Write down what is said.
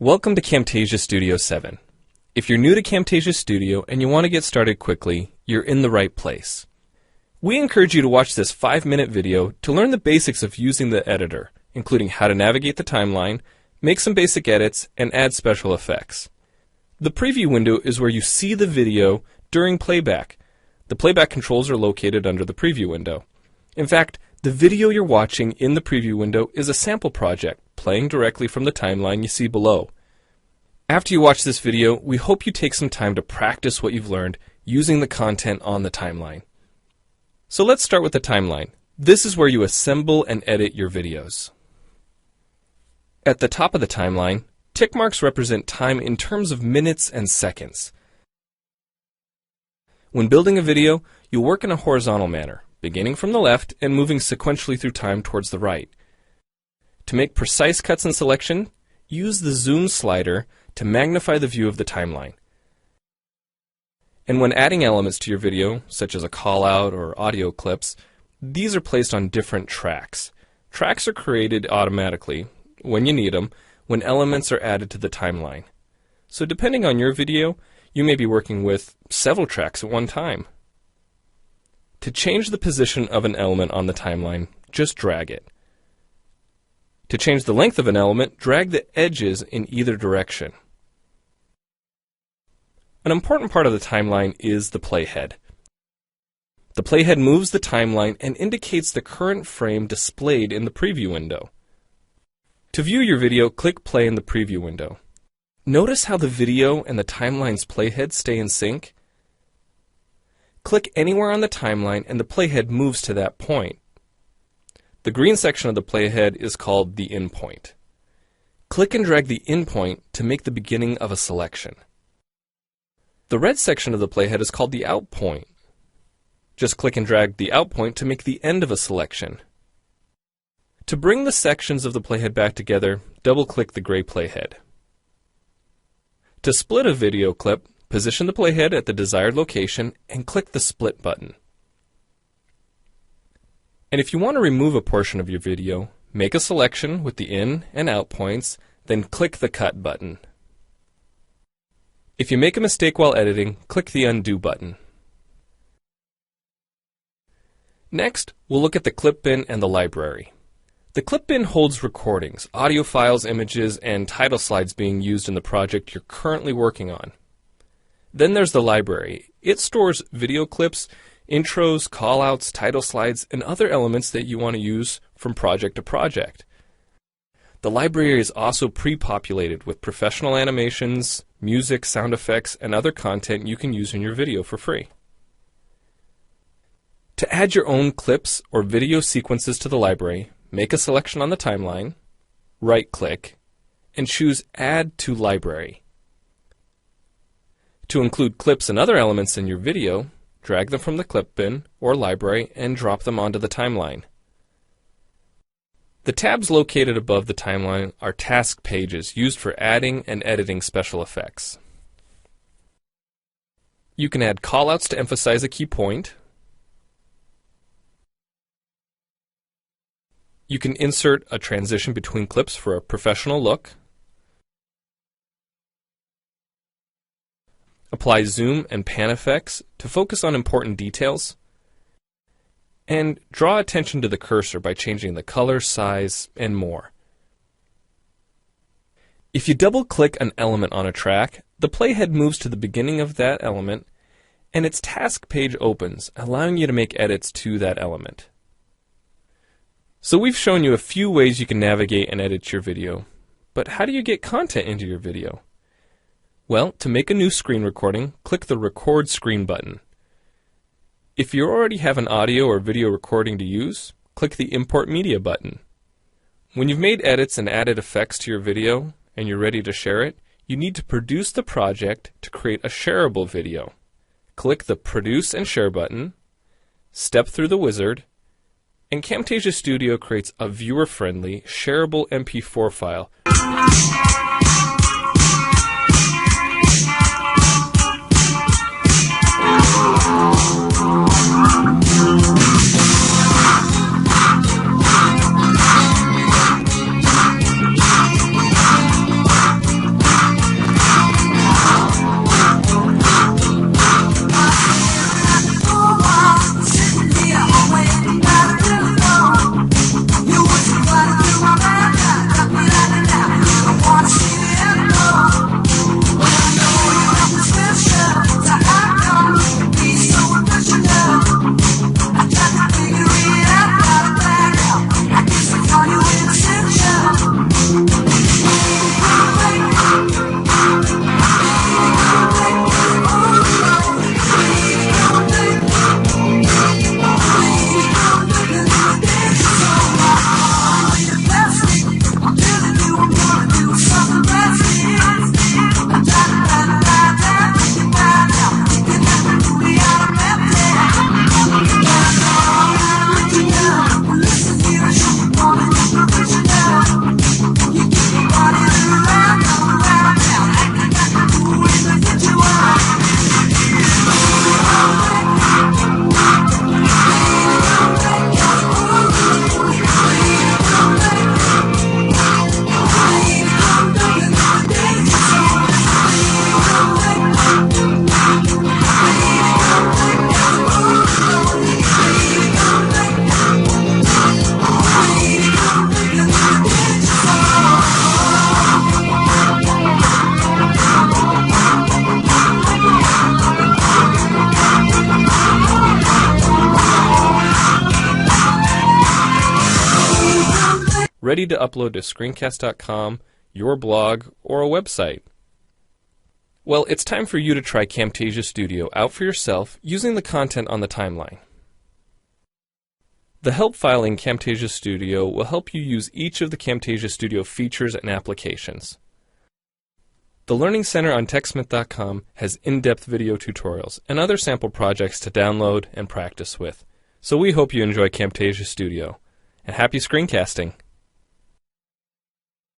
Welcome to Camtasia Studio 7. If you're new to Camtasia Studio and you want to get started quickly, you're in the right place. We encourage you to watch this 5-minute video to learn the basics of using the editor, including how to navigate the timeline, make some basic edits, and add special effects. The preview window is where you see the video during playback. The playback controls are located under the preview window. In fact, the video you're watching in the preview window is a sample project playing directly from the timeline you see below. After you watch this video, we hope you take some time to practice what you've learned using the content on the timeline. So let's start with the timeline. This is where you assemble and edit your videos. At the top of the timeline, tick marks represent time in terms of minutes and seconds. When building a video, you'll work in a horizontal manner, beginning from the left and moving sequentially through time towards the right. To make precise cuts and selection, use the zoom slider to magnify the view of the timeline. And when adding elements to your video, such as a call-out or audio clips, these are placed on different tracks. Tracks are created automatically, when you need them, when elements are added to the timeline. So depending on your video, you may be working with several tracks at one time. To change the position of an element on the timeline, just drag it. To change the length of an element, drag the edges in either direction. An important part of the timeline is the playhead. The playhead moves the timeline and indicates the current frame displayed in the preview window. To view your video, click play in the preview window. Notice how the video and the timeline's playhead stay in sync? Click anywhere on the timeline and the playhead moves to that point. The green section of the playhead is called the in point. Click and drag the in point to make the beginning of a selection. The red section of the playhead is called the out point. Just click and drag the out point to make the end of a selection. To bring the sections of the playhead back together, double-click the gray playhead. To split a video clip, position the playhead at the desired location and click the split button. And if you want to remove a portion of your video, make a selection with the in and out points, then click the cut button. If you make a mistake while editing, click the undo button. Next, we'll look at the clip bin and the library. The clip bin holds recordings, audio files, images, and title slides being used in the project you're currently working on. Then there's the library. It stores video clips, intros, callouts, title slides, and other elements that you want to use from project to project. The library is also pre-populated with professional animations, music, sound effects, and other content you can use in your video for free. To add your own clips or video sequences to the library, make a selection on the timeline, right-click, and choose Add to Library. To include clips and other elements in your video, drag them from the clip bin or library and drop them onto the timeline. The tabs located above the timeline are task pages used for adding and editing special effects. You can add callouts to emphasize a key point. You can insert a transition between clips for a professional look. Apply zoom and pan effects to focus on important details. And draw attention to the cursor by changing the color, size, and more. If you double-click an element on a track, the playhead moves to the beginning of that element, and its task page opens, allowing you to make edits to that element. So we've shown you a few ways you can navigate and edit your video, but how do you get content into your video? Well, to make a new screen recording, click the Record Screen button. If you already have an audio or video recording to use, click the Import Media button. When you've made edits and added effects to your video and you're ready to share it, you need to produce the project to create a shareable video. Click the Produce and Share button, step through the wizard, and Camtasia Studio creates a viewer-friendly, shareable MP4 file. ready to upload to Screencast.com, your blog, or a website. Well, it's time for you to try Camtasia Studio out for yourself using the content on the timeline. The help file in Camtasia Studio will help you use each of the Camtasia Studio features and applications. The Learning Center on TechSmith.com has in-depth video tutorials and other sample projects to download and practice with. So we hope you enjoy Camtasia Studio. And happy screencasting!